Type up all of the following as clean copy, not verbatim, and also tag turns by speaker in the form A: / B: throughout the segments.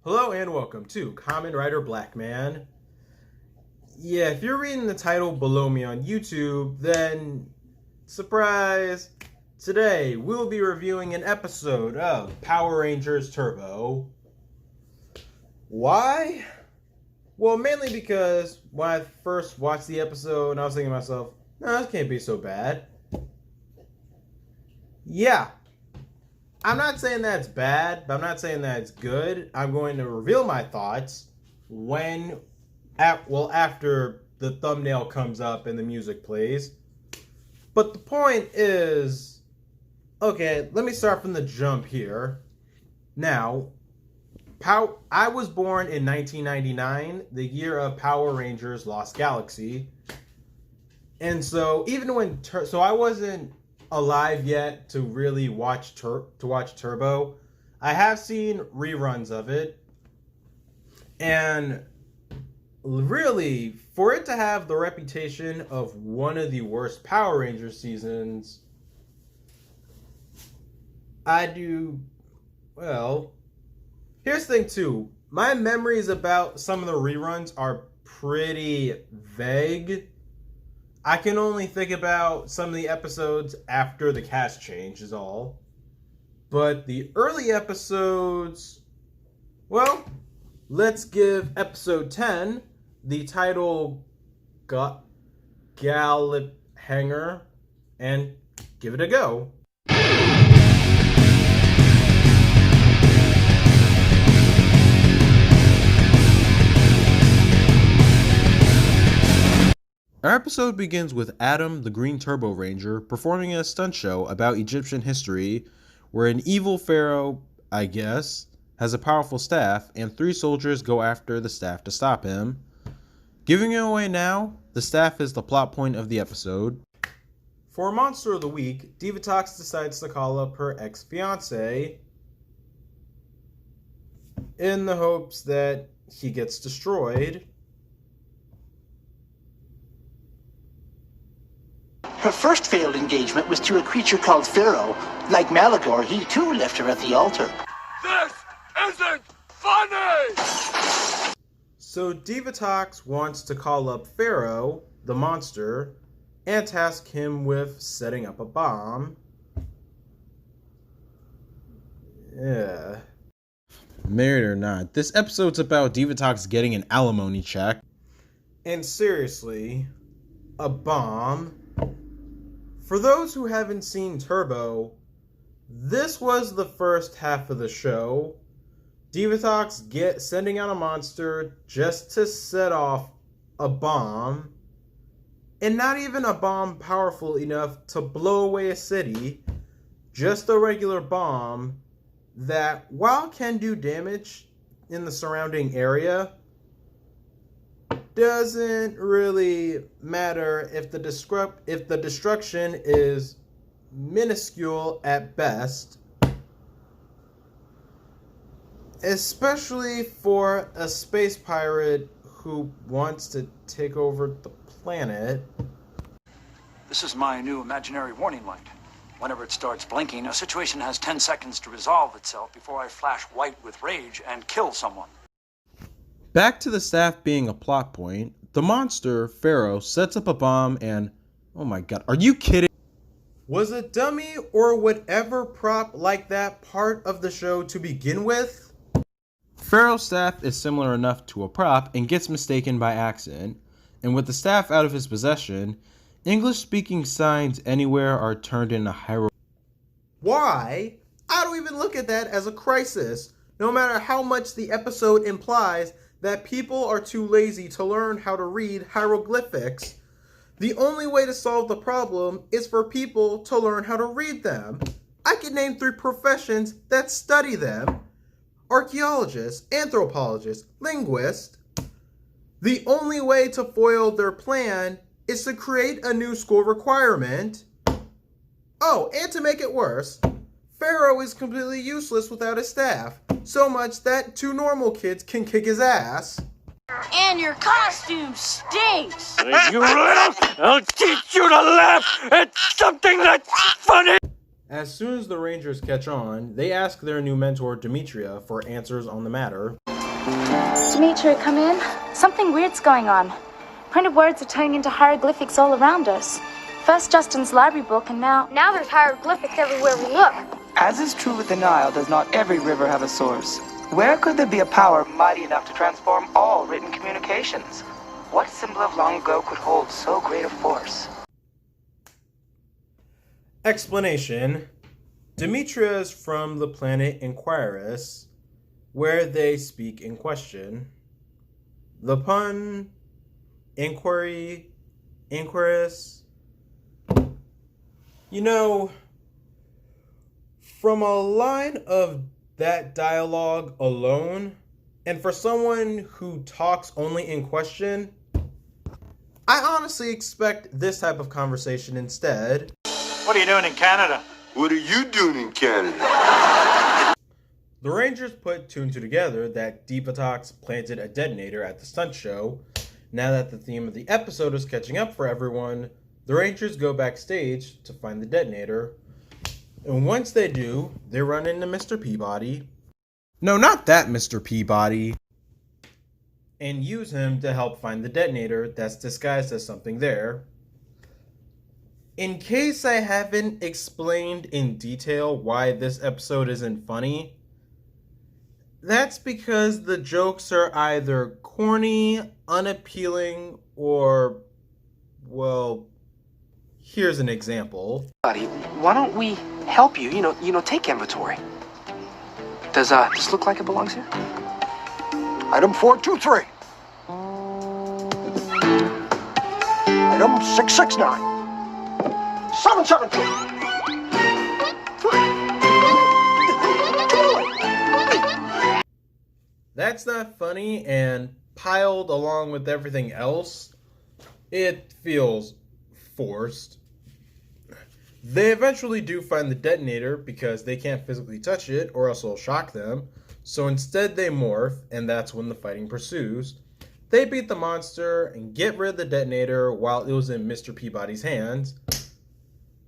A: Hello and welcome to KamenRider Blackman. Yeah, if you're reading the title below me on YouTube, then surprise! Today we'll be reviewing an episode of Power Rangers Turbo. Why? Well, mainly because when I first watched the episode, I was thinking to myself, no, this can't be so bad. Yeah. I'm not saying that's bad, but I'm not saying that it's good. I'm going to reveal my thoughts after the thumbnail comes up and the music plays. But the point is, okay, let me start from the jump here. Now, I was born in 1999, the year of Power Rangers Lost Galaxy. And so I wasn't alive yet to really watch Turbo. I have seen reruns of it, and really, for it to have the reputation of one of the worst Power Rangers seasons, here's the thing too. My memories about some of the reruns are pretty vague. I can only think about some of the episodes after the cast change is all. But the early episodes, well, let's give episode 10 the title Glyph Hanger and give it a go. Our episode begins with Adam, the Green Turbo Ranger, performing a stunt show about Egyptian history, where an evil pharaoh, I guess, has a powerful staff, and 3 soldiers go after the staff to stop him. Giving it away now, the staff is the plot point of the episode. For Monster of the Week, Divatox decides to call up her ex-fiancé in the hopes that he gets destroyed.
B: Her first failed engagement was to a creature called Pharaoh. Like Malagor, he too left her at the altar.
C: This isn't funny!
A: So Divatox wants to call up Pharaoh, the monster, and task him with setting up a bomb. Yeah. Married or not, this episode's about Divatox getting an alimony check. And seriously, a bomb? For those who haven't seen Turbo, this was the first half of the show. Divatox sending out a monster just to set off a bomb, and not even a bomb powerful enough to blow away a city, just a regular bomb that, while can do damage in the surrounding area, doesn't really matter if the destruction is minuscule at best, especially for a space pirate who wants to take over the planet.
D: This is my new imaginary warning light. Whenever it starts blinking, a situation has 10 seconds to resolve itself before I flash white with rage and kill someone.
A: Back to the staff being a plot point, the monster, Pharaoh, sets up a bomb and, oh my god, are you kidding? Was a dummy or whatever prop like that part of the show to begin with? Pharaoh's staff is similar enough to a prop and gets mistaken by accident, and with the staff out of his possession, English-speaking signs anywhere are turned into hieroglyphs. Why? I don't even look at that as a crisis, no matter how much the episode implies that people are too lazy to learn how to read hieroglyphics. The only way to solve the problem is for people to learn how to read them. I can name 3 professions that study them: archaeologists, anthropologists, linguists. The only way to foil their plan is to create a new school requirement. Oh, and to make it worse, Pharaoh is completely useless without his staff, so much that 2 normal kids can kick his ass.
E: And your costume stinks!
C: If you laugh, I'll teach you to laugh at something that's funny!
A: As soon as the Rangers catch on, they ask their new mentor, Demetria, for answers on the matter.
F: Dimitri, come in. Something weird's going on. Printed words are turning into hieroglyphics all around us. First Justin's library book, and now
E: Now there's hieroglyphics everywhere we look.
G: As is true with the Nile, does not every river have a source? Where could there be a power mighty enough to transform all written communications? What symbol of long ago could hold so great a force?
A: Explanation. Demetra is from the planet Inquirus, where they speak in question. The pun, inquiry, Inquirus. You know, from a line of that dialogue alone, and for someone who talks only in question, I honestly expect this type of conversation instead.
C: What are you doing in Canada?
H: What are you doing in Canada?
A: The Rangers put two and two together that Divatox planted a detonator at the stunt show. Now that the theme of the episode is catching up for everyone, the Rangers go backstage to find the detonator. And once they do, they run into Mr. Peabody. No, not that Mr. Peabody. And use him to help find the detonator that's disguised as something there. In case I haven't explained in detail why this episode isn't funny, that's because the jokes are either corny, unappealing, or, well, here's an example.
I: Buddy, why don't we help you? You know, take inventory. Does this look like it belongs here?
J: Item 423. Item 669. 772.
A: That's not funny, and piled along with everything else, it feels forced. They eventually do find the detonator because they can't physically touch it or else it'll shock them. So instead they morph, and that's when the fighting pursues. They beat the monster and get rid of the detonator while it was in Mr. Peabody's hands.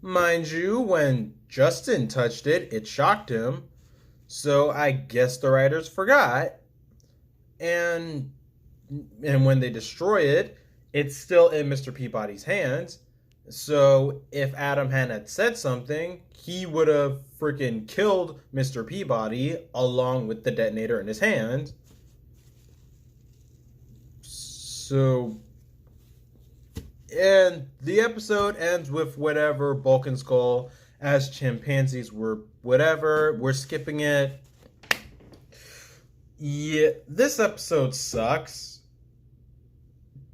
A: Mind you, when Justin touched it, it shocked him. So I guess the writers forgot. And when they destroy it, it's still in Mr. Peabody's hands. So if Adam hadn't said something, he would have freaking killed Mr. Peabody along with the detonator in his hand. So, and the episode ends with whatever, Bulk and Skull as chimpanzees were whatever. We're skipping it. Yeah, this episode sucks.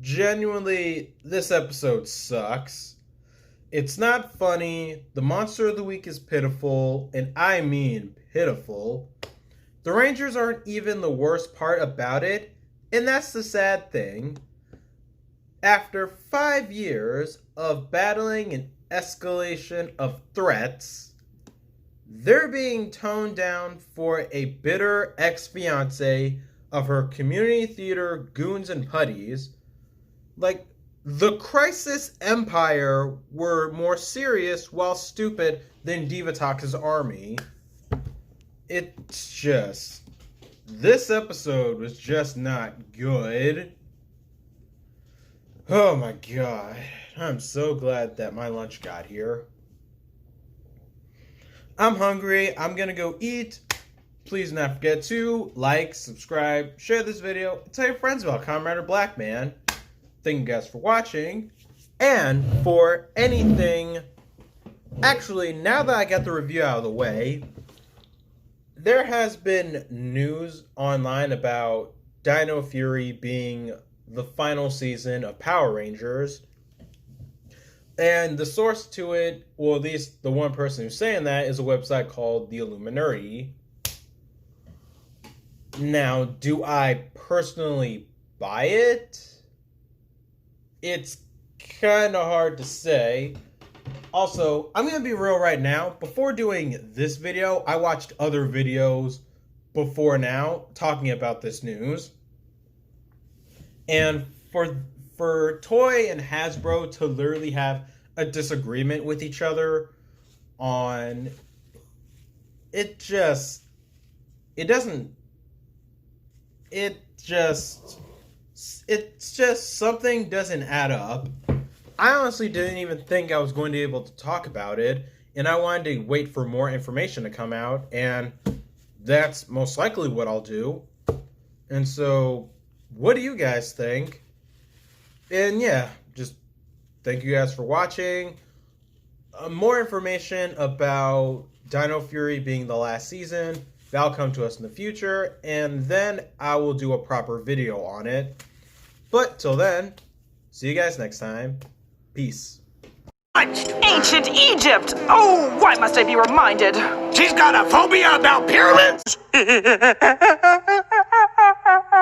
A: Genuinely, this episode sucks. It's not funny. The monster of the week is pitiful, and I mean pitiful. The Rangers aren't even the worst part about it, and that's the sad thing. After 5 years of battling an escalation of threats, they're being toned down for a bitter ex-fiancé of her community theater goons and putties. Like, the Crisis Empire were more serious while stupid than Divatox's army. It's just... this episode was just not good. Oh my god. I'm so glad that my lunch got here. I'm hungry. I'm gonna go eat. Please do not forget to like, subscribe, share this video, and tell your friends about KamenRider Blackman. Thank you guys for watching. And for anything... actually, now that I got the review out of the way, there has been news online about Dino Fury being the final season of Power Rangers. And the source to it, or at least the one person who's saying that, is a website called The Illuminati. Now, do I personally buy it? It's kind of hard to say. Also, I'm going to be real right now. Before doing this video, I watched other videos before now talking about this news. And for Toei and Hasbro to literally have a disagreement with each other on... it it's just something doesn't add up. I honestly didn't even think I was going to be able to talk about it, and I wanted to wait for more information to come out, and that's most likely what I'll do. And so, what do you guys think? And yeah, just thank you guys for watching. More information about Dino Fury being the last season, that'll come to us in the future, and then I will do a proper video on it. But till then, see you guys next time. Peace.
G: Ancient Egypt! Oh, why must I be reminded?
J: She's got a phobia about pyramids!